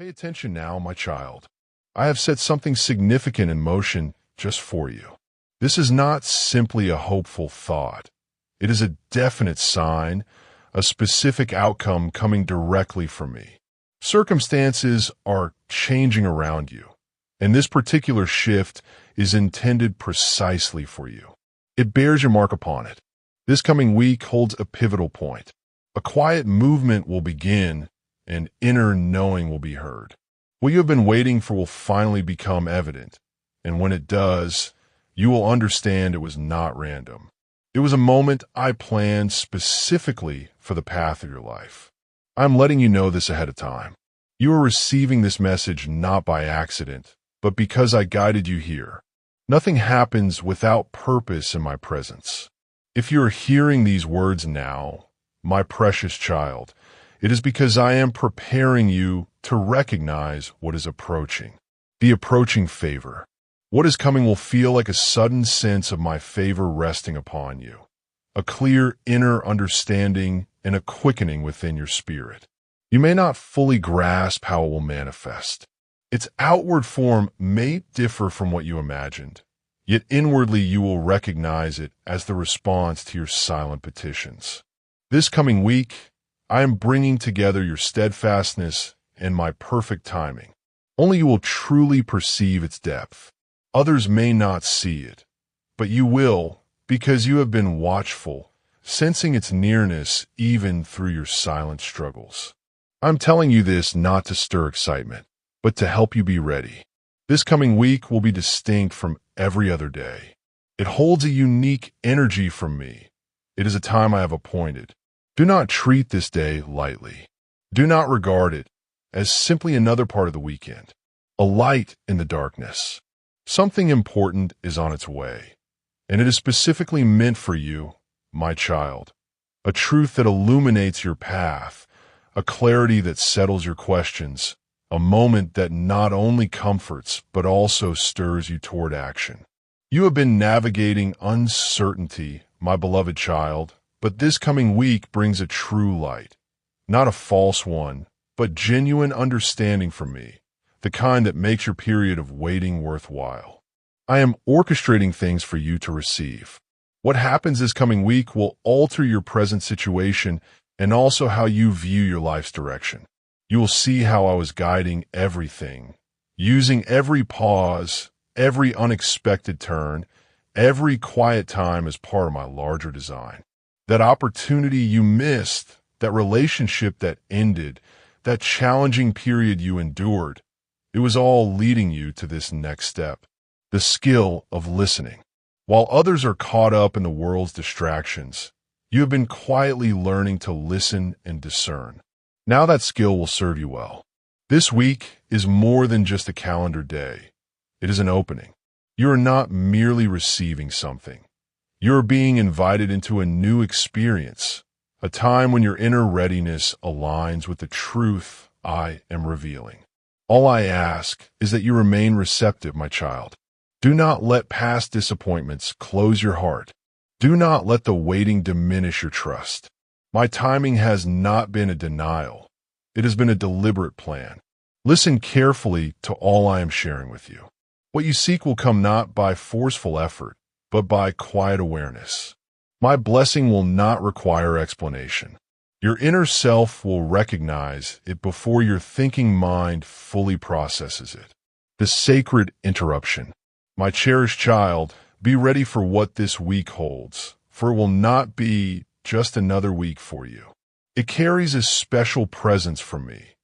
Pay attention now, my child. I have set something significant in motion just for you. This is not simply a hopeful thought. It is a definite sign, a specific outcome coming directly from me. Circumstances are changing around you, and this particular shift is intended precisely for you. It bears your mark upon it. This coming week holds a pivotal point. A quiet movement will begin, and inner knowing will be heard. What you have been waiting for will finally become evident, and when it does, you will understand it was not random. It was a moment I planned specifically for the path of your life. I'm letting you know this ahead of time. You are receiving this message not by accident, but because I guided you here. Nothing happens without purpose in my presence. If you are hearing these words now, my precious child, it is because I am preparing you to recognize what is approaching. The approaching favor. What is coming will feel like a sudden sense of my favor resting upon you, a clear inner understanding and a quickening within your spirit. You may not fully grasp how it will manifest. Its outward form may differ from what you imagined, yet inwardly you will recognize it as the response to your silent petitions. This coming week, I am bringing together your steadfastness and my perfect timing. Only you will truly perceive its depth. Others may not see it, but you will because you have been watchful, sensing its nearness even through your silent struggles. I'm telling you this not to stir excitement, but to help you be ready. This coming week will be distinct from every other day. It holds a unique energy from me. It is a time I have appointed. Do not treat this day lightly. Do not regard it as simply another part of the weekend, a light in the darkness. Something important is on its way, and it is specifically meant for you, my child. A truth that illuminates your path, a clarity that settles your questions, a moment that not only comforts but also stirs you toward action. You have been navigating uncertainty, my beloved child, but this coming week brings a true light, not a false one, but genuine understanding from me, the kind that makes your period of waiting worthwhile. I am orchestrating things for you to receive. What happens this coming week will alter your present situation and also how you view your life's direction. You will see how I was guiding everything, using every pause, every unexpected turn, every quiet time as part of my larger design. That opportunity you missed, that relationship that ended, that challenging period you endured, it was all leading you to this next step, the skill of listening. While others are caught up in the world's distractions, you have been quietly learning to listen and discern. Now that skill will serve you well. This week is more than just a calendar day. It is an opening. You are not merely receiving something. You are being invited into a new experience, a time when your inner readiness aligns with the truth I am revealing. All I ask is that you remain receptive, my child. Do not let past disappointments close your heart. Do not let the waiting diminish your trust. My timing has not been a denial. It has been a deliberate plan. Listen carefully to all I am sharing with you. What you seek will come not by forceful effort, but by quiet awareness. My blessing will not require explanation. Your inner self will recognize it before your thinking mind fully processes it. The sacred interruption. My cherished child, be ready for what this week holds, for it will not be just another week for you. It carries a special presence from me,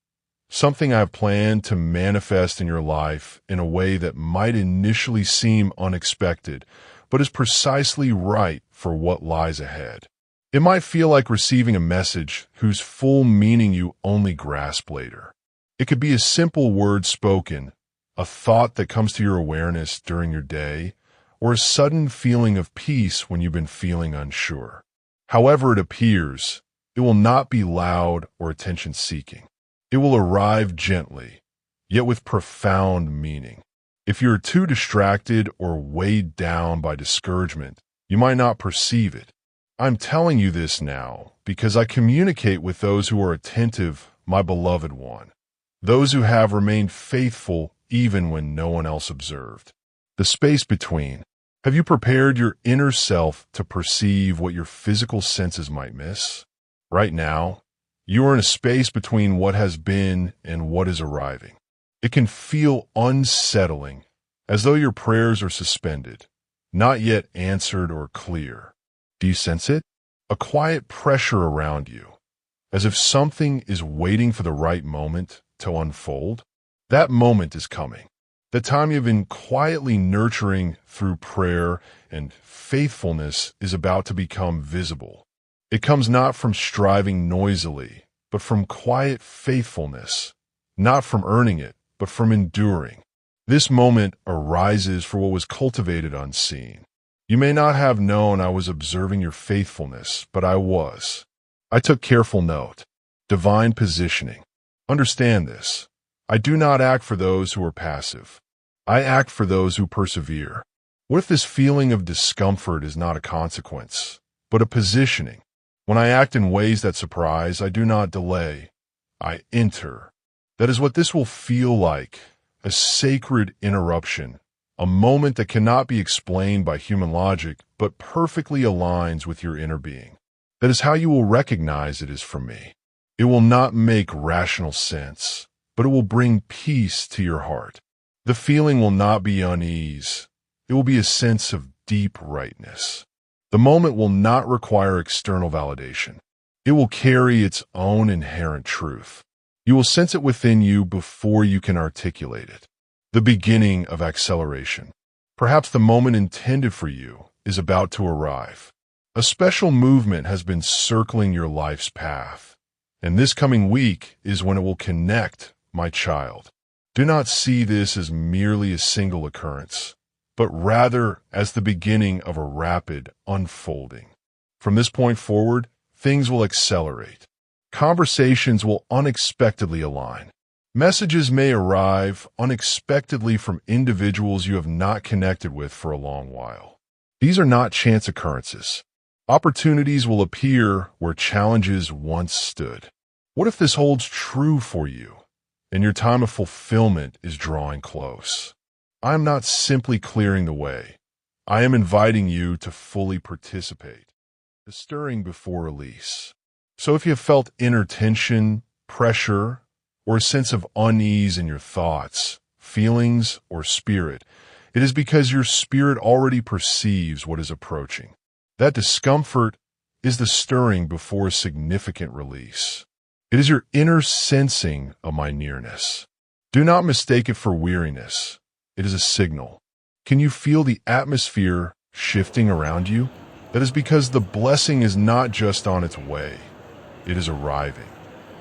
something I have planned to manifest in your life in a way that might initially seem unexpected, but is precisely right for what lies ahead. It might feel like receiving a message whose full meaning you only grasp later. It could be a simple word spoken, a thought that comes to your awareness during your day, or a sudden feeling of peace when you've been feeling unsure. However it appears, it will not be loud or attention-seeking. It will arrive gently, yet with profound meaning. If you are too distracted or weighed down by discouragement, you might not perceive it. I'm telling you this now because I communicate with those who are attentive, my beloved one. Those who have remained faithful even when no one else observed. The space between. Have you prepared your inner self to perceive what your physical senses might miss? Right now, you are in a space between what has been and what is arriving. It can feel unsettling, as though your prayers are suspended, not yet answered or clear. Do you sense it? A quiet pressure around you, as if something is waiting for the right moment to unfold. That moment is coming. The time you've been quietly nurturing through prayer and faithfulness is about to become visible. It comes not from striving noisily, but from quiet faithfulness, not from earning it, but from enduring. This moment arises for what was cultivated unseen. You may not have known I was observing your faithfulness, but I was. I took careful note. Divine positioning. Understand this. I do not act for those who are passive. I act for those who persevere. What if this feeling of discomfort is not a consequence, but a positioning? When I act in ways that surprise, I do not delay. I enter. That is what this will feel like, a sacred interruption, a moment that cannot be explained by human logic, but perfectly aligns with your inner being. That is how you will recognize it is from me. It will not make rational sense, but it will bring peace to your heart. The feeling will not be unease. It will be a sense of deep rightness. The moment will not require external validation. It will carry its own inherent truth. You will sense it within you before you can articulate it. The beginning of acceleration. Perhaps the moment intended for you is about to arrive. A special movement has been circling your life's path, and this coming week is when it will connect, my child. Do not see this as merely a single occurrence, but rather as the beginning of a rapid unfolding. From this point forward, things will accelerate. Conversations will unexpectedly align. Messages may arrive unexpectedly from individuals you have not connected with for a long while. These are not chance occurrences. Opportunities will appear where challenges once stood. What if this holds true for you, and your time of fulfillment is drawing close? I am not simply clearing the way. I am inviting you to fully participate. The stirring before release. So if you have felt inner tension, pressure, or a sense of unease in your thoughts, feelings, or spirit, it is because your spirit already perceives what is approaching. That discomfort is the stirring before a significant release. It is your inner sensing of my nearness. Do not mistake it for weariness. It is a signal. Can you feel the atmosphere shifting around you? That is because the blessing is not just on its way. It is arriving.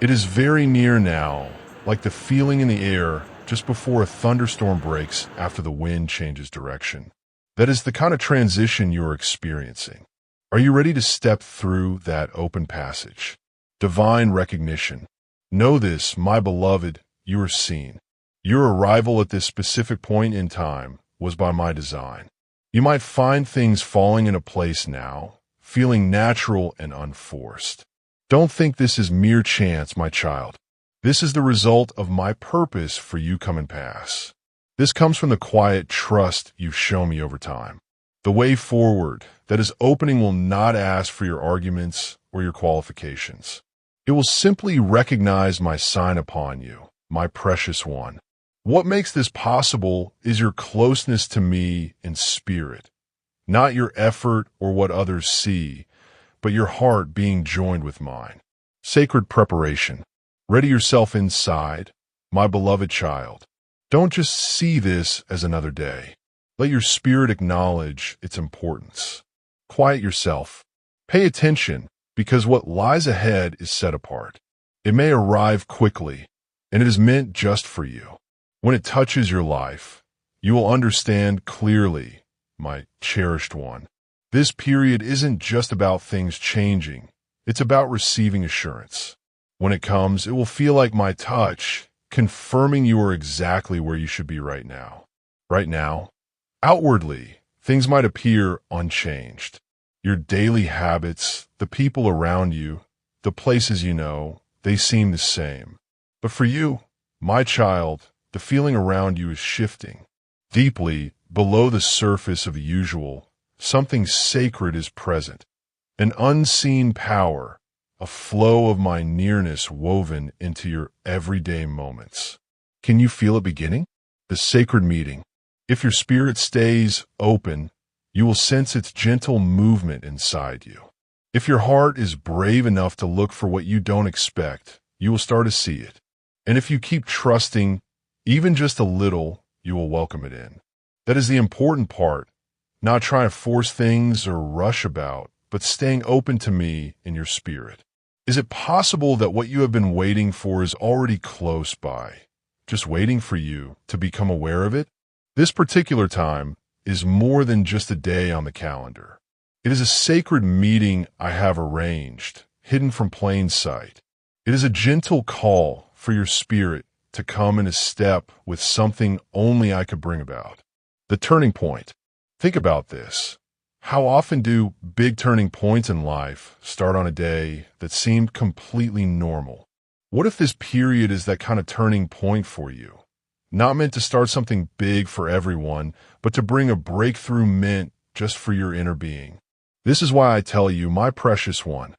It is very near now, like the feeling in the air just before a thunderstorm breaks after the wind changes direction. That is the kind of transition you are experiencing. Are you ready to step through that open passage? Divine recognition. Know this, my beloved, you are seen. Your arrival at this specific point in time was by my design. You might find things falling into place now, feeling natural and unforced. Don't think this is mere chance, my child. This is the result of my purpose for you come and pass. This comes from the quiet trust you've shown me over time. The way forward that is opening will not ask for your arguments or your qualifications. It will simply recognize my sign upon you, my precious one. What makes this possible is your closeness to me in spirit, not your effort or what others see, but your heart being joined with mine. Sacred preparation. Ready yourself inside, my beloved child. Don't just see this as another day. Let your spirit acknowledge its importance. Quiet yourself. Pay attention, because what lies ahead is set apart. It may arrive quickly, and it is meant just for you. When it touches your life, you will understand clearly, my cherished one. This period isn't just about things changing. It's about receiving assurance. When it comes, it will feel like my touch, confirming you are exactly where you should be right now. Right now, outwardly, things might appear unchanged. Your daily habits, the people around you, the places you know, they seem the same. But for you, My child, the feeling around you is shifting. Deeply, below the surface of the usual, something sacred is present. An unseen power, a flow of my nearness woven into your everyday moments. Can you feel it beginning? The sacred meeting. If your spirit stays open, you will sense its gentle movement inside you. If your heart is brave enough to look for what you don't expect, you will start to see it. And if you keep trusting, even just a little, you will welcome it in. That is the important part, not trying to force things or rush about, but staying open to me in your spirit. Is it possible that what you have been waiting for is already close by, just waiting for you to become aware of it? This particular time is more than just a day on the calendar. It is a sacred meeting I have arranged, hidden from plain sight. It is a gentle call for your spirit to come in a step with something only I could bring about. The turning point. Think about this. How often do big turning points in life start on a day that seemed completely normal? What if this period is that kind of turning point for you? Not meant to start something big for everyone, but to bring a breakthrough meant just for your inner being. This is why I tell you, my precious one,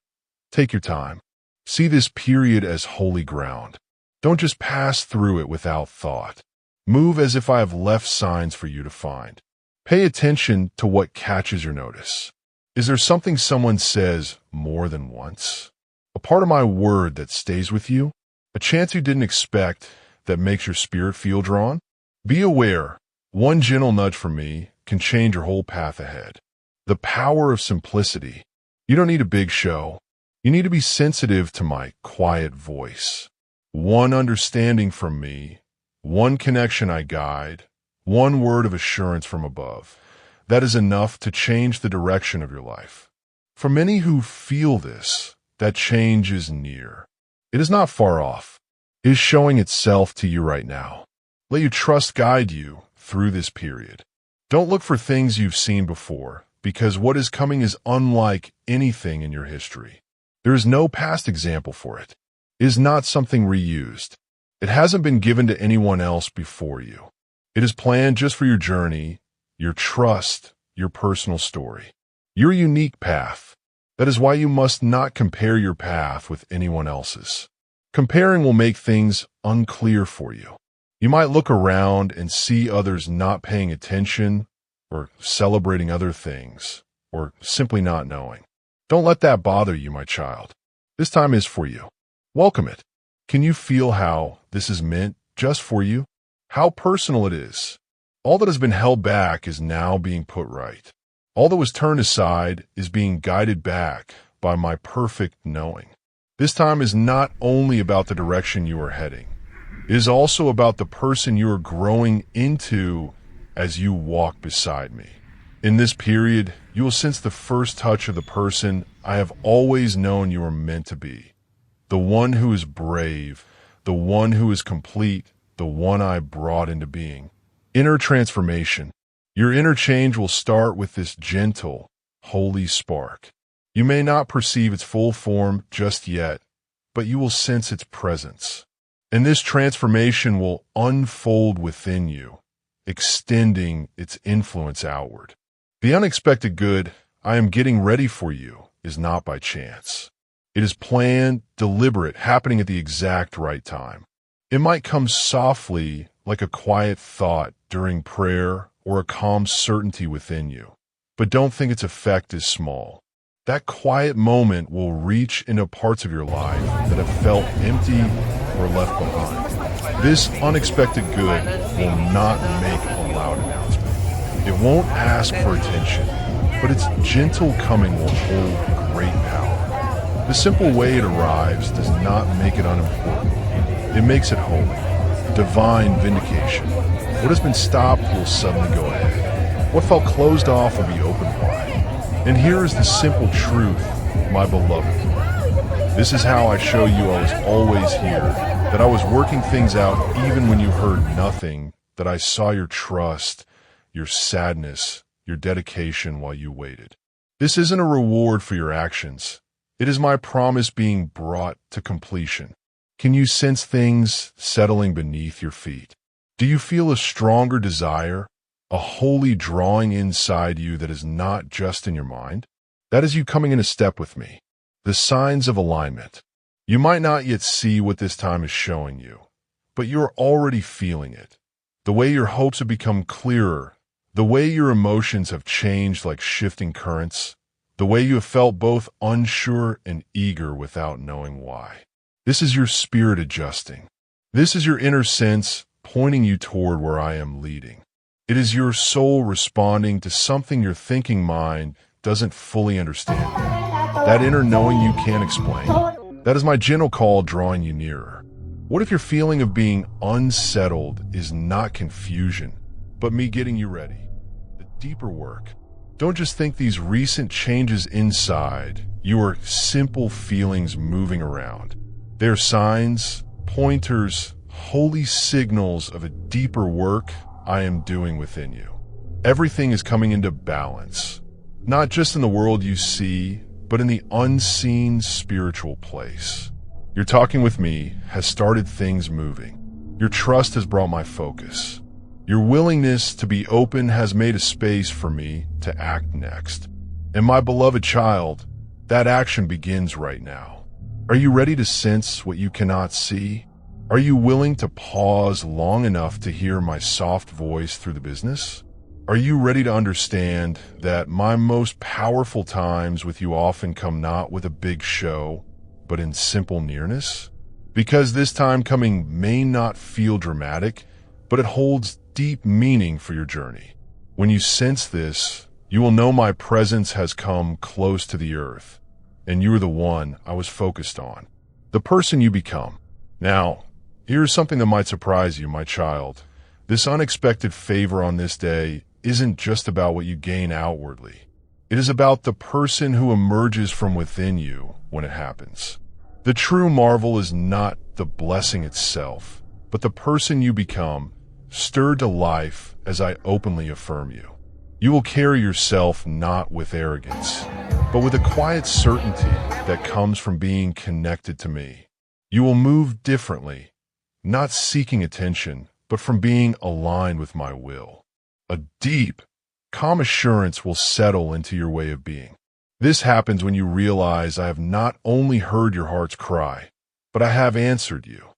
take your time. See this period as holy ground. Don't just pass through it without thought. Move as if I have left signs for you to find. Pay attention to what catches your notice. Is there something someone says more than once? A part of my word that stays with you? A chance you didn't expect that makes your spirit feel drawn? Be aware, one gentle nudge from me can change your whole path ahead. The power of simplicity. You don't need a big show. You need to be sensitive to my quiet voice. One understanding from me, one connection I guide, one word of assurance from above. That is enough to change the direction of your life. For many who feel this, that change is near. It is not far off. It is showing itself to you right now. Let your trust guide you through this period. Don't look for things you've seen before, because what is coming is unlike anything in your history. There is no past example for it. It is not something reused. It hasn't been given to anyone else before you. It is planned just for your journey, your trust, your personal story, your unique path. That is why you must not compare your path with anyone else's. Comparing will make things unclear for you. You might look around and see others not paying attention, or celebrating other things, or simply not knowing. Don't let that bother you, my child. This time is for you. Welcome it. Can you feel how this is meant just for you? How personal it is. All that has been held back is now being put right. All that was turned aside is being guided back by my perfect knowing. This time is not only about the direction you are heading. It is also about the person you are growing into as you walk beside me. In this period, you will sense the first touch of the person I have always known you are meant to be. The one who is brave, the one who is complete, the one I brought into being. Inner transformation. Your inner change will start with this gentle, holy spark. You may not perceive its full form just yet, but you will sense its presence. And this transformation will unfold within you, extending its influence outward. The unexpected good I am getting ready for you is not by chance. It is planned, deliberate, happening at the exact right time. It might come softly, like a quiet thought during prayer or a calm certainty within you. But don't think its effect is small. That quiet moment will reach into parts of your life that have felt empty or left behind. This unexpected good will not make a loud announcement. It won't ask for attention, but its gentle coming will hold great power. The simple way it arrives does not make it unimportant. It makes it holy. Divine vindication. What has been stopped will suddenly go ahead. What felt closed off will be opened wide. And here is the simple truth, my beloved. This is how I show you I was always here, that I was working things out even when you heard nothing, that I saw your trust, your sadness, your dedication while you waited. This isn't a reward for your actions. It is my promise being brought to completion. Can you sense things settling beneath your feet? Do you feel a stronger desire, a holy drawing inside you that is not just in your mind? That is you coming in a step with me. The signs of alignment. You might not yet see what this time is showing you, but you're already feeling it. The way your hopes have become clearer, the way your emotions have changed like shifting currents, the way you have felt both unsure and eager without knowing why. This is your spirit adjusting. This is your inner sense pointing you toward where I am leading. It is your soul responding to something your thinking mind doesn't fully understand yet. That inner knowing you can't explain. That is my gentle call drawing you nearer. What if your feeling of being unsettled is not confusion, but me getting you ready? The deeper work. Don't just think these recent changes inside you are simple feelings moving around. They're signs, pointers, holy signals of a deeper work I am doing within you. Everything is coming into balance, not just in the world you see, but in the unseen spiritual place. Your talking with me has started things moving. Your trust has brought my focus. Your willingness to be open has made a space for me to act next. And my beloved child, that action begins right now. Are you ready to sense what you cannot see? Are you willing to pause long enough to hear my soft voice through the business? Are you ready to understand that my most powerful times with you often come not with a big show, but in simple nearness? Because this time coming may not feel dramatic, but it holds deep meaning for your journey. When you sense this, you will know my presence has come close to the earth, and you are the one I was focused on, the person you become. Now, here's something that might surprise you, my child. This unexpected favor on this day isn't just about what you gain outwardly. It is about the person who emerges from within you when it happens. The true marvel is not the blessing itself, but the person you become, stirred to life as I openly affirm you. You will carry yourself not with arrogance, but with a quiet certainty that comes from being connected to me. You will move differently, not seeking attention, but from being aligned with my will. A deep, calm assurance will settle into your way of being. This happens when you realize I have not only heard your heart's cry, but I have answered you.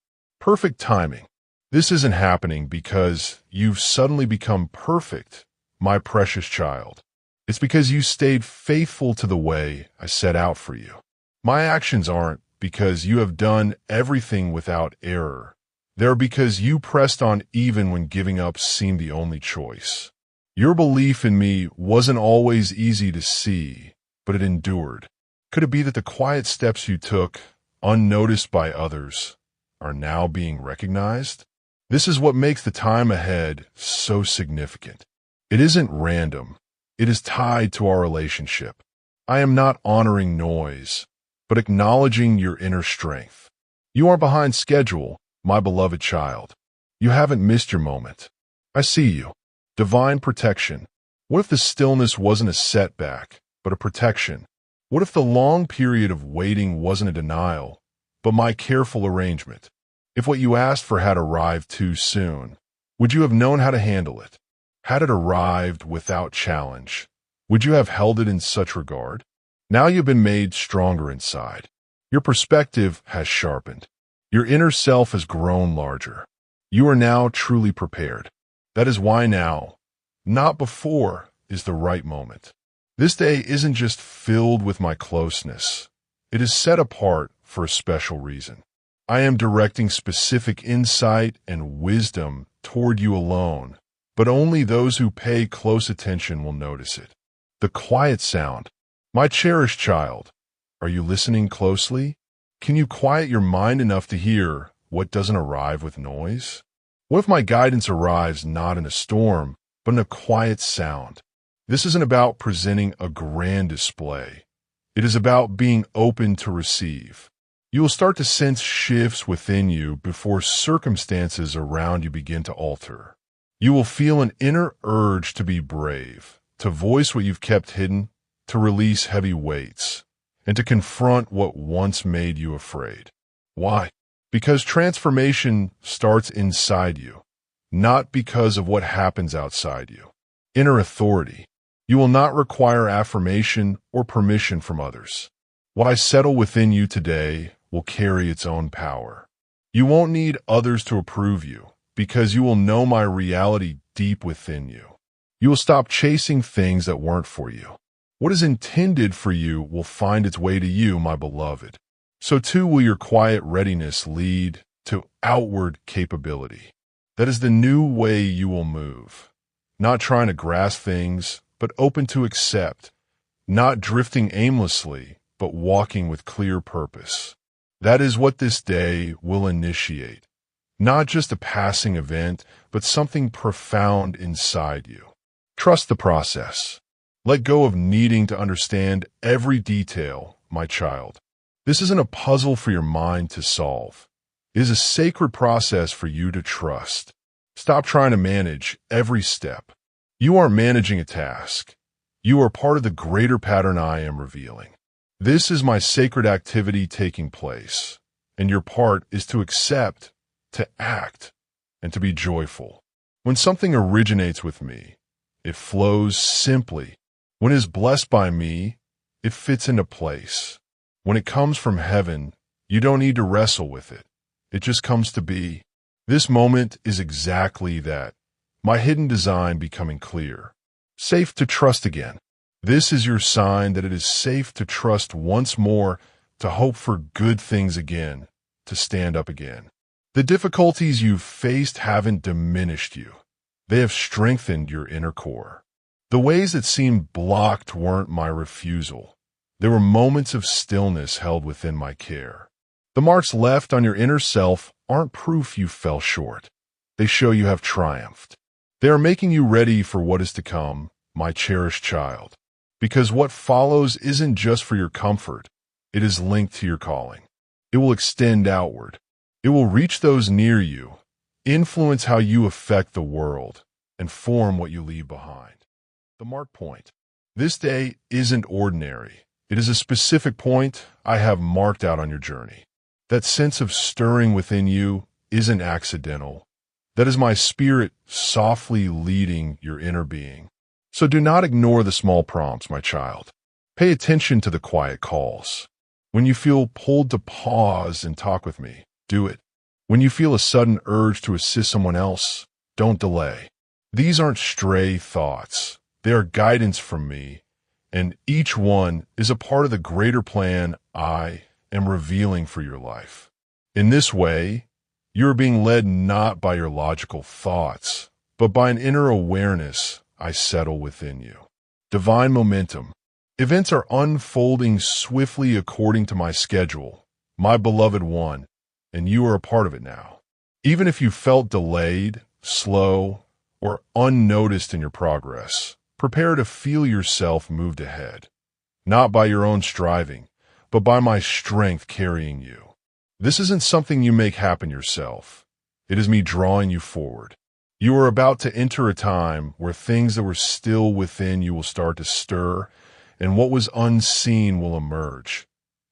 Perfect timing. This isn't happening because you've suddenly become perfect, my precious child. It's because you stayed faithful to the way I set out for you. My actions aren't because you have done everything without error. They're because you pressed on even when giving up seemed the only choice. Your belief in me wasn't always easy to see, but it endured. Could it be that the quiet steps you took, unnoticed by others, are now being recognized? This is what makes the time ahead so significant. It isn't random. It is tied to our relationship. I am not honoring noise, but acknowledging your inner strength. You are behind schedule, my beloved child. You haven't missed your moment. I see you. Divine protection. What if the stillness wasn't a setback, but a protection? What if the long period of waiting wasn't a denial, but my careful arrangement? If what you asked for had arrived too soon, would you have known how to handle it? Had it arrived without challenge, would you have held it in such regard? Now you've been made stronger inside. Your perspective has sharpened. Your inner self has grown larger. You are now truly prepared. That is why now, not before, is the right moment. This day isn't just filled with my closeness. It is set apart for a special reason. I am directing specific insight and wisdom toward you alone, but only those who pay close attention will notice it. The quiet sound. My cherished child, are you listening closely? Can you quiet your mind enough to hear what doesn't arrive with noise? What if my guidance arrives not in a storm, but in a quiet sound? This isn't about presenting a grand display. It is about being open to receive. You will start to sense shifts within you before circumstances around you begin to alter. You will feel an inner urge to be brave, to voice what you've kept hidden, to release heavy weights, and to confront what once made you afraid. Why? Because transformation starts inside you, not because of what happens outside you. Inner authority. You will not require affirmation or permission from others. What I settle within you today will carry its own power. You won't need others to approve you, because you will know my reality deep within you. You will stop chasing things that weren't for you. What is intended for you will find its way to you, my beloved. So too will your quiet readiness lead to outward capability. That is the new way you will move. Not trying to grasp things, but open to accept. Not drifting aimlessly, but walking with clear purpose. That is what this day will initiate. Not just a passing event, but something profound inside you. Trust the process. Let go of needing to understand every detail, my child. This isn't a puzzle for your mind to solve. It is a sacred process for you to trust. Stop trying to manage every step. You aren't managing a task. You are part of the greater pattern I am revealing. This is my sacred activity taking place, and your part is to accept, to act, and to be joyful. When something originates with me, it flows simply. When it is blessed by me, it fits into place. When it comes from heaven, you don't need to wrestle with it. It just comes to be. This moment is exactly that. My hidden design becoming clear. Safe to trust again. This is your sign that it is safe to trust once more, to hope for good things again, to stand up again. The difficulties you've faced haven't diminished you. They have strengthened your inner core. The ways that seemed blocked weren't my refusal. They were moments of stillness held within my care. The marks left on your inner self aren't proof you fell short. They show you have triumphed. They are making you ready for what is to come, my cherished child. Because what follows isn't just for your comfort. It is linked to your calling. It will extend outward. It will reach those near you, influence how you affect the world, and form what you leave behind. The mark point. This day isn't ordinary. It is a specific point I have marked out on your journey. That sense of stirring within you isn't accidental. That is my spirit softly leading your inner being. So do not ignore the small prompts, my child. Pay attention to the quiet calls. When you feel pulled to pause and talk with me, do it. When you feel a sudden urge to assist someone else, don't delay. These aren't stray thoughts. They are guidance from me, and each one is a part of the greater plan I am revealing for your life. In this way, you are being led not by your logical thoughts, but by an inner awareness I settle within you. Divine momentum. Events are unfolding swiftly according to my schedule, my beloved one, and you are a part of it now. Even if you felt delayed, slow, or unnoticed in your progress, prepare to feel yourself moved ahead, not by your own striving, but by my strength carrying you. This isn't something you make happen yourself. It is me drawing you forward. You are about to enter a time where things that were still within you will start to stir, and what was unseen will emerge,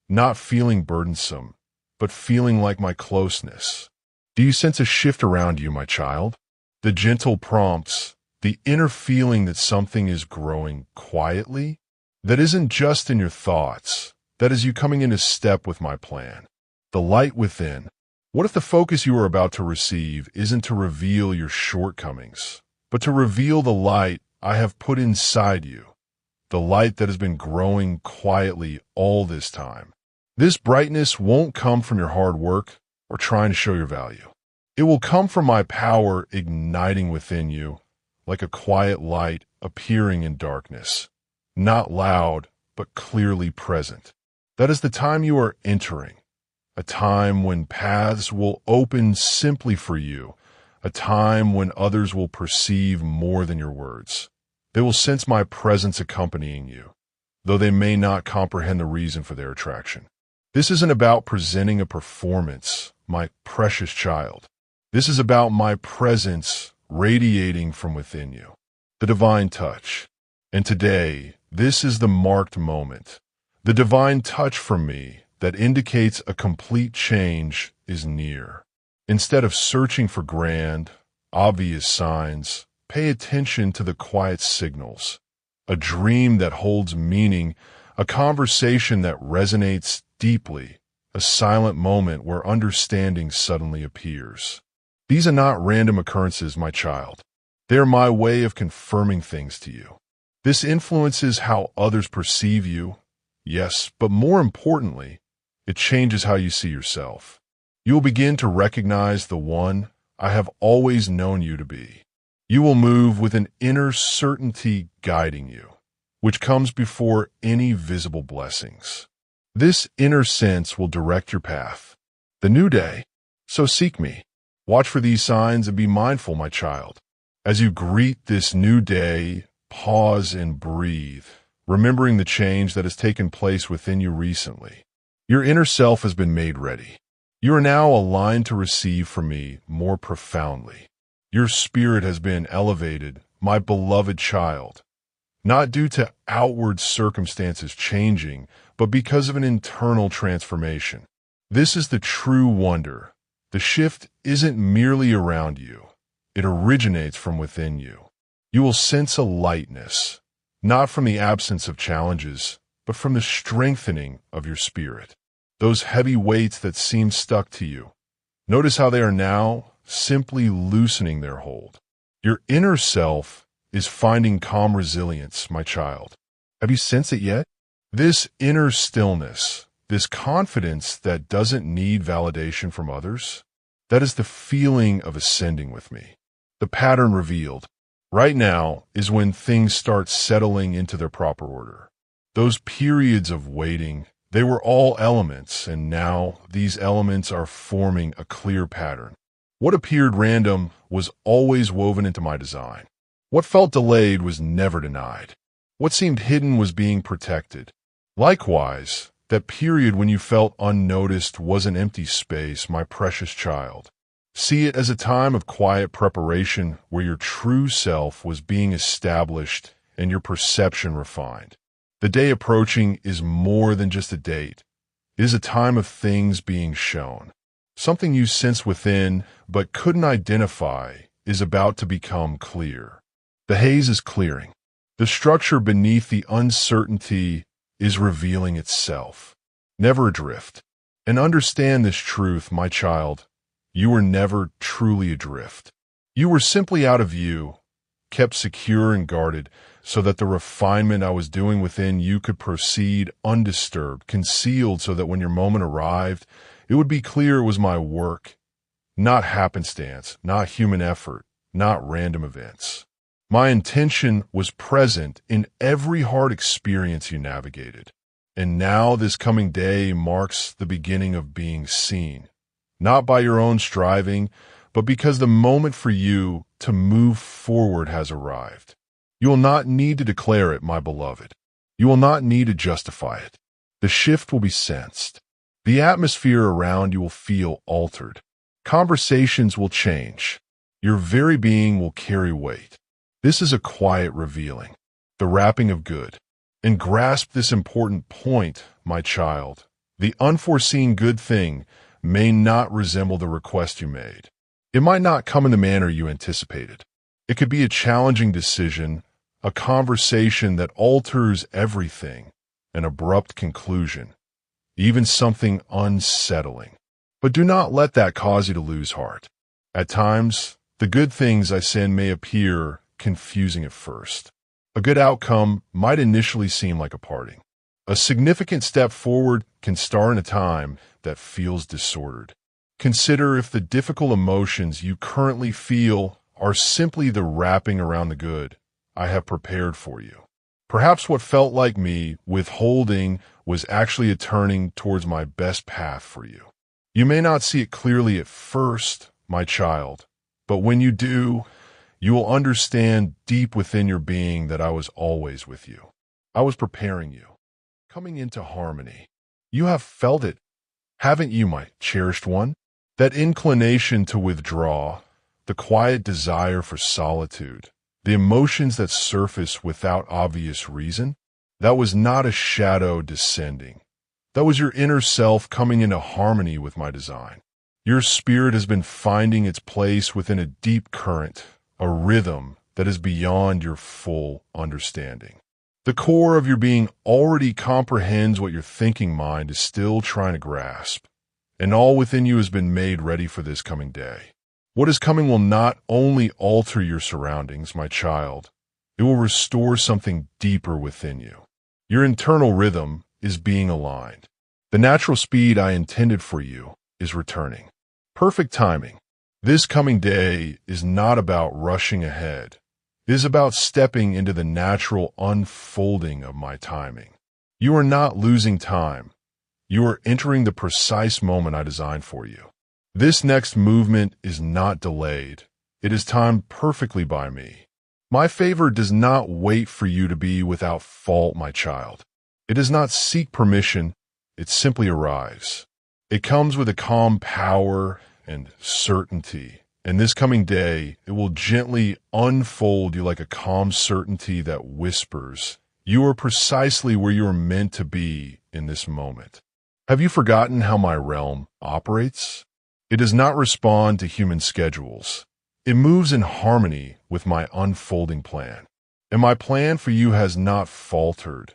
not feeling burdensome, but feeling like my closeness. Do you sense a shift around you, my child? The gentle prompts, the inner feeling that something is growing quietly? That isn't just in your thoughts. That is you coming into step with my plan. The light within. What if the focus you are about to receive isn't to reveal your shortcomings, but to reveal the light I have put inside you, the light that has been growing quietly all this time? This brightness won't come from your hard work or trying to show your value. It will come from my power igniting within you, like a quiet light appearing in darkness, not loud, but clearly present. That is the time you are entering, a time when paths will open simply for you, a time when others will perceive more than your words. They will sense my presence accompanying you, though they may not comprehend the reason for their attraction. This isn't about presenting a performance, my precious child. This is about my presence radiating from within you, the divine touch. And today, this is the marked moment, the divine touch from me that indicates a complete change is near. Instead of searching for grand, obvious signs, pay attention to the quiet signals. A dream that holds meaning, a conversation that resonates deeply, a silent moment where understanding suddenly appears. These are not random occurrences, my child. They are my way of confirming things to you. This influences how others perceive you, yes, but more importantly, it changes how you see yourself. You will begin to recognize the one I have always known you to be. You will move with an inner certainty guiding you, which comes before any visible blessings. This inner sense will direct your path. The new day. So seek me. Watch for these signs and be mindful, my child. As you greet this new day, pause and breathe, remembering the change that has taken place within you recently. Your inner self has been made ready. You are now aligned to receive from me more profoundly. Your spirit has been elevated, my beloved child, not due to outward circumstances changing, but because of an internal transformation. This is the true wonder. The shift isn't merely around you. It originates from within you. You will sense a lightness, not from the absence of challenges, but from the strengthening of your spirit. Those heavy weights that seem stuck to you. Notice how they are now simply loosening their hold. Your inner self is finding calm resilience, my child. Have you sensed it yet? This inner stillness, this confidence that doesn't need validation from others, that is the feeling of ascending with me. The pattern revealed. Right now is when things start settling into their proper order. Those periods of waiting, they were all elements, and now these elements are forming a clear pattern. What appeared random was always woven into my design. What felt delayed was never denied. What seemed hidden was being protected. Likewise, that period when you felt unnoticed was an empty space, my precious child. See it as a time of quiet preparation where your true self was being established and your perception refined. The day approaching is more than just a date. It is a time of things being shown. Something you sense within but couldn't identify is about to become clear. The haze is clearing. The structure beneath the uncertainty is revealing itself. Never adrift. And understand this truth, my child. You were never truly adrift. You were simply out of view, kept secure and guarded, so that the refinement I was doing within you could proceed undisturbed, concealed so that when your moment arrived, it would be clear it was my work, not happenstance, not human effort, not random events. My intention was present in every hard experience you navigated. And now this coming day marks the beginning of being seen, not by your own striving, but because the moment for you to move forward has arrived. You will not need to declare it, my beloved. You will not need to justify it. The shift will be sensed. The atmosphere around you will feel altered. Conversations will change. Your very being will carry weight. This is a quiet revealing, the wrapping of good. And grasp this important point, my child. The unforeseen good thing may not resemble the request you made. It might not come in the manner you anticipated. It could be a challenging decision, a conversation that alters everything, an abrupt conclusion, even something unsettling. But do not let that cause you to lose heart. At times, the good things I send may appear confusing at first. A good outcome might initially seem like a parting. A significant step forward can start in a time that feels disordered. Consider if the difficult emotions you currently feel are simply the wrapping around the good I have prepared for you. Perhaps what felt like me withholding was actually a turning towards my best path for you. You may not see it clearly at first, my child, but when you do, you will understand deep within your being that I was always with you. I was preparing you, coming into harmony. You have felt it, haven't you, my cherished one? That inclination to withdraw, the quiet desire for solitude, the emotions that surface without obvious reason, that was not a shadow descending. That was your inner self coming into harmony with my design. Your spirit has been finding its place within a deep current, a rhythm that is beyond your full understanding. The core of your being already comprehends what your thinking mind is still trying to grasp, and all within you has been made ready for this coming day. What is coming will not only alter your surroundings, my child, it will restore something deeper within you. Your internal rhythm is being aligned. The natural speed I intended for you is returning. Perfect timing. This coming day is not about rushing ahead. It is about stepping into the natural unfolding of my timing. You are not losing time. You are entering the precise moment I designed for you. This next movement is not delayed. It is timed perfectly by me. My favor does not wait for you to be without fault, my child. It does not seek permission. It simply arrives. It comes with a calm power and certainty. And this coming day, it will gently unfold you like a calm certainty that whispers, you are precisely where you are meant to be in this moment. Have you forgotten how my realm operates? It does not respond to human schedules. It moves in harmony with my unfolding plan. And my plan for you has not faltered,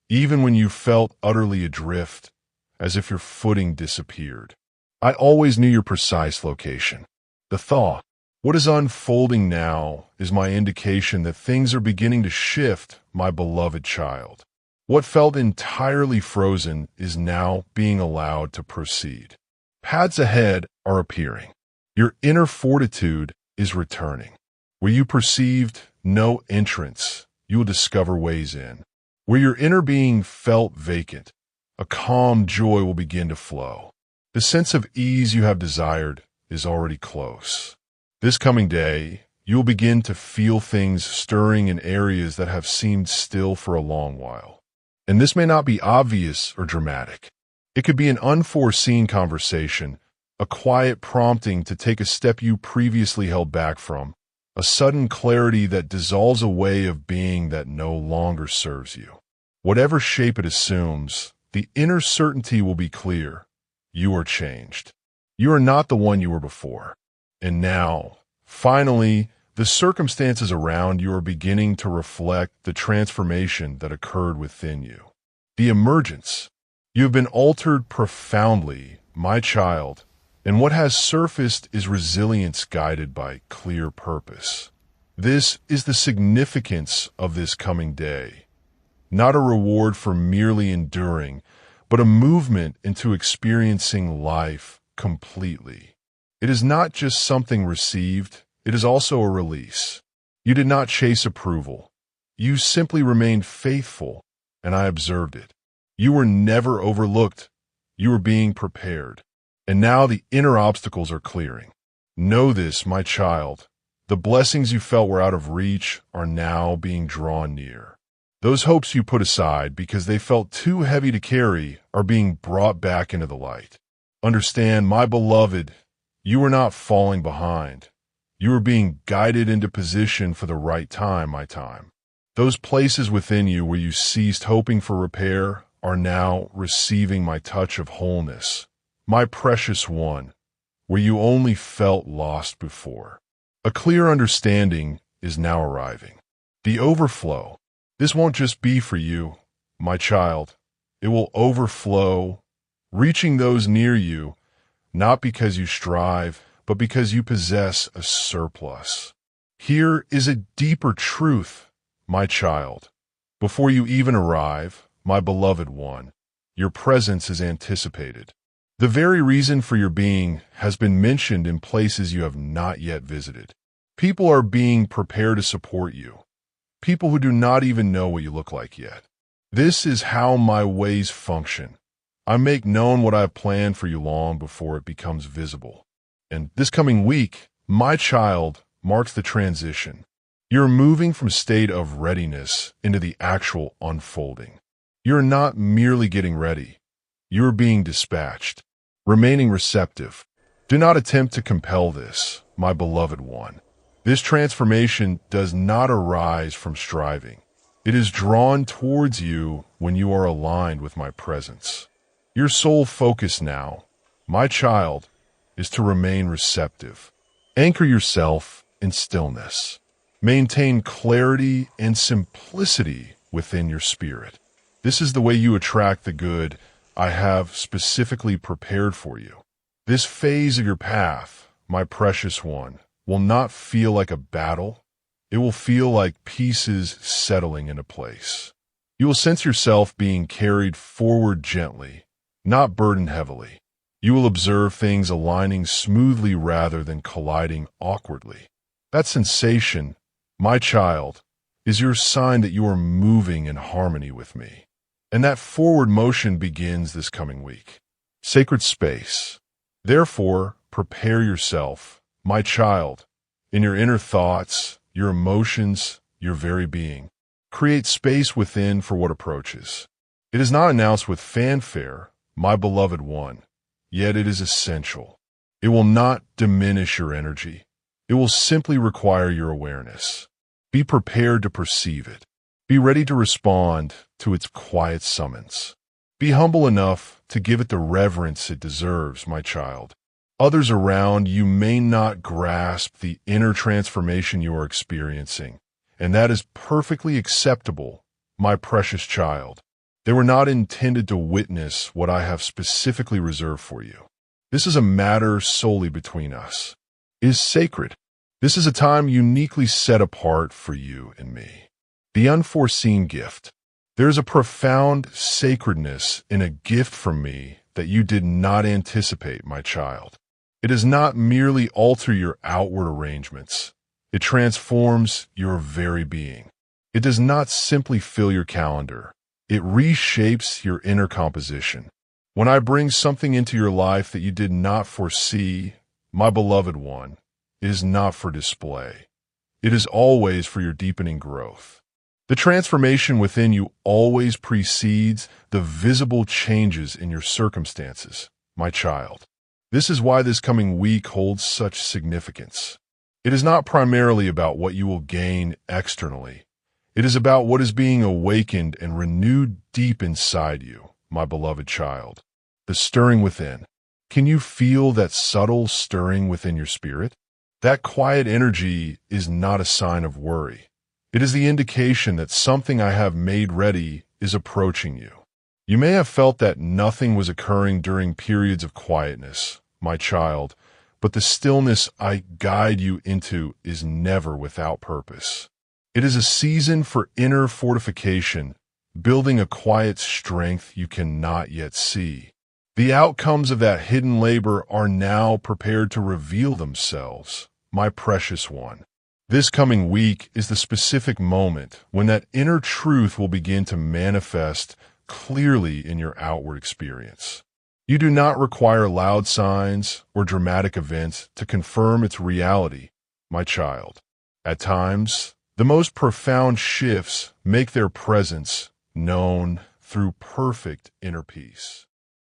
even when you felt utterly adrift, as if your footing disappeared. I always knew your precise location. The thought, what is unfolding now, is my indication that things are beginning to shift, my beloved child. What felt entirely frozen is now being allowed to proceed. Paths ahead are appearing. Your inner fortitude is returning. Where you perceived no entrance, you will discover ways in. Where your inner being felt vacant, a calm joy will begin to flow. The sense of ease you have desired is already close. This coming day, you will begin to feel things stirring in areas that have seemed still for a long while. And this may not be obvious or dramatic. It could be an unforeseen conversation, a quiet prompting to take a step you previously held back from, a sudden clarity that dissolves a way of being that no longer serves you. Whatever shape it assumes, the inner certainty will be clear. You are changed. You are not the one you were before. And now, finally, the circumstances around you are beginning to reflect the transformation that occurred within you. The emergence. You have been altered profoundly, my child, and what has surfaced is resilience guided by clear purpose. This is the significance of this coming day. Not a reward for merely enduring, but a movement into experiencing life completely. It is not just something received, it is also a release. You did not chase approval. You simply remained faithful, and I observed it. You were never overlooked. You were being prepared. And now the inner obstacles are clearing. Know this, my child. The blessings you felt were out of reach are now being drawn near. Those hopes you put aside because they felt too heavy to carry are being brought back into the light. Understand, my beloved, you are not falling behind. You are being guided into position for the right time, my time. Those places within you where you ceased hoping for repair are now receiving my touch of wholeness. My precious one, where you only felt lost before. A clear understanding is now arriving. The overflow. This won't just be for you, my child. It will overflow, reaching those near you, not because you strive, but because you possess a surplus. Here is a deeper truth, my child. Before you even arrive, my beloved one, your presence is anticipated. The very reason for your being has been mentioned in places you have not yet visited. People are being prepared to support you. People who do not even know what you look like yet. This is how my ways function. I make known what I have planned for you long before it becomes visible. And this coming week, my child, marks the transition. You're moving from state of readiness into the actual unfolding. You're not merely getting ready. You're being dispatched. Remaining receptive. Do not attempt to compel this, my beloved one. This transformation does not arise from striving. It is drawn towards you when you are aligned with my presence. Your sole focus now, my child, is to remain receptive. Anchor yourself in stillness. Maintain clarity and simplicity within your spirit. This is the way you attract the good I have specifically prepared for you. This phase of your path, my precious one, will not feel like a battle. It will feel like pieces settling into place. You will sense yourself being carried forward gently, not burdened heavily. You will observe things aligning smoothly rather than colliding awkwardly. That sensation, my child, is your sign that you are moving in harmony with me. And that forward motion begins this coming week. Sacred space. Therefore, prepare yourself, my child, in your inner thoughts, your emotions, your very being. Create space within for what approaches. It is not announced with fanfare, my beloved one, yet it is essential. It will not diminish your energy. It will simply require your awareness. Be prepared to perceive it. Be ready to respond to its quiet summons. Be humble enough to give it the reverence it deserves, my child. Others around you may not grasp the inner transformation you are experiencing, and that is perfectly acceptable, my precious child. They were not intended to witness what I have specifically reserved for you. This is a matter solely between us. It is sacred. This is a time uniquely set apart for you and me. The unforeseen gift. There is a profound sacredness in a gift from me that you did not anticipate, my child. It does not merely alter your outward arrangements. It transforms your very being. It does not simply fill your calendar. It reshapes your inner composition. When I bring something into your life that you did not foresee, my beloved one, it is not for display. It is always for your deepening growth. The transformation within you always precedes the visible changes in your circumstances, my child. This is why this coming week holds such significance. It is not primarily about what you will gain externally. It is about what is being awakened and renewed deep inside you, my beloved child. The stirring within. Can you feel that subtle stirring within your spirit? That quiet energy is not a sign of worry. It is the indication that something I have made ready is approaching you. You may have felt that nothing was occurring during periods of quietness, my child, but the stillness I guide you into is never without purpose. It is a season for inner fortification, building a quiet strength you cannot yet see. The outcomes of that hidden labor are now prepared to reveal themselves, my precious one. This coming week is the specific moment when that inner truth will begin to manifest clearly in your outward experience. You do not require loud signs or dramatic events to confirm its reality, my child. At times, the most profound shifts make their presence known through perfect inner peace.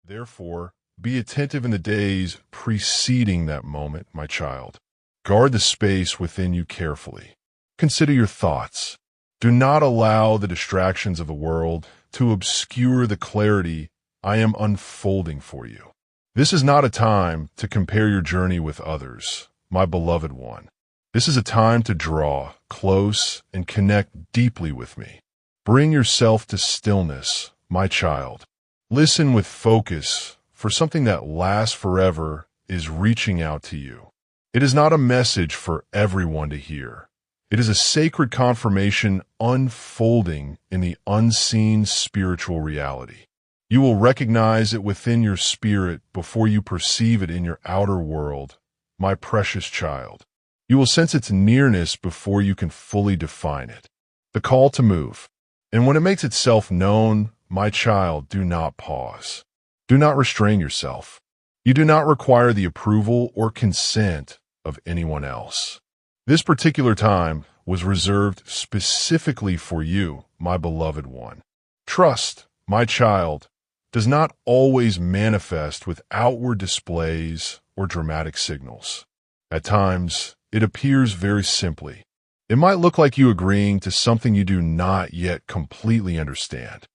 Therefore, be attentive in the days preceding that moment, my child. Guard the space within you carefully. Consider your thoughts. Do not allow the distractions of the world to obscure the clarity I am unfolding for you. This is not a time to compare your journey with others, my beloved one. This is a time to draw close and connect deeply with me. Bring yourself to stillness, my child. Listen with focus, for something that lasts forever is reaching out to you. It is not a message for everyone to hear. It is a sacred confirmation unfolding in the unseen spiritual reality. You will recognize it within your spirit before you perceive it in your outer world, my precious child. You will sense its nearness before you can fully define it. The call to move. And when it makes itself known, my child, do not pause. Do not restrain yourself. You do not require the approval or consent of anyone else. This particular time was reserved specifically for you, my beloved one. Trust, my child, does not always manifest with outward displays or dramatic signals. At times, it appears very simply. It might look like you agreeing to something you do not yet completely understand.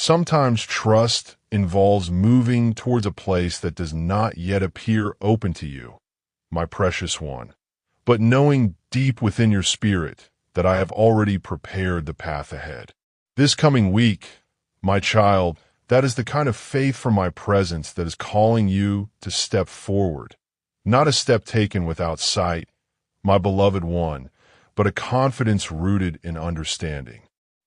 Sometimes trust involves moving towards a place that does not yet appear open to you, my precious one, but knowing deep within your spirit that I have already prepared the path ahead. This coming week, my child, that is the kind of faith from my presence that is calling you to step forward, not a step taken without sight, my beloved one, but a confidence rooted in understanding.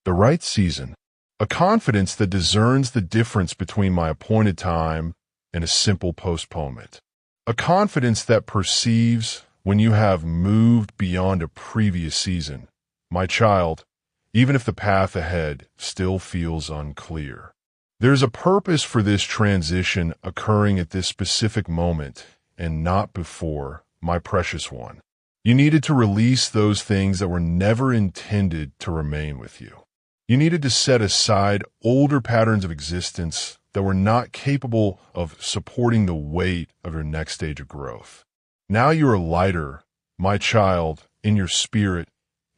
The right season, a confidence that discerns the difference between my appointed time and a simple postponement. A confidence that perceives when you have moved beyond a previous season, my child, even if the path ahead still feels unclear. There's a purpose for this transition occurring at this specific moment and not before, my precious one. You needed to release those things that were never intended to remain with you. You needed to set aside older patterns of existence that were not capable of supporting the weight of your next stage of growth. Now you are lighter, my child, in your spirit,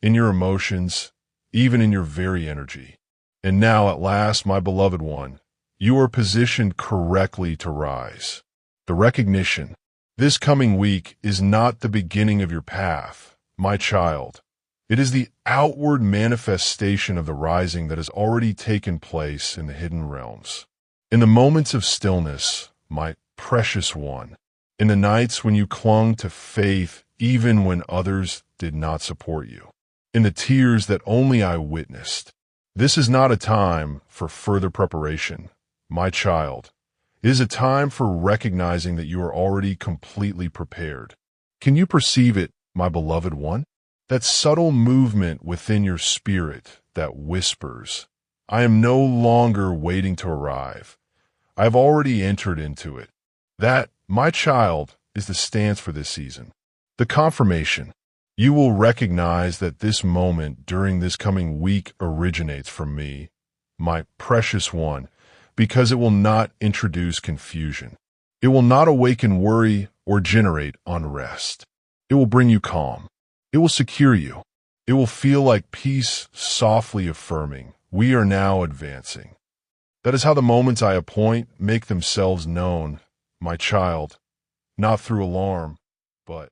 in your emotions, even in your very energy. And now, at last, my beloved one, you are positioned correctly to rise. The recognition, this coming week, is not the beginning of your path, my child. It is the outward manifestation of the rising that has already taken place in the hidden realms. In the moments of stillness, my precious one, in the nights when you clung to faith even when others did not support you, in the tears that only I witnessed, this is not a time for further preparation, my child. It is a time for recognizing that you are already completely prepared. Can you perceive it, my beloved one? That subtle movement within your spirit that whispers, I am no longer waiting to arrive. I have already entered into it. That, my child, is the stance for this season. The confirmation. You will recognize that this moment during this coming week originates from me, my precious one, because it will not introduce confusion. It will not awaken worry or generate unrest. It will bring you calm. It will secure you. It will feel like peace softly affirming, we are now advancing. That is how the moments I appoint make themselves known, my child, not through alarm, but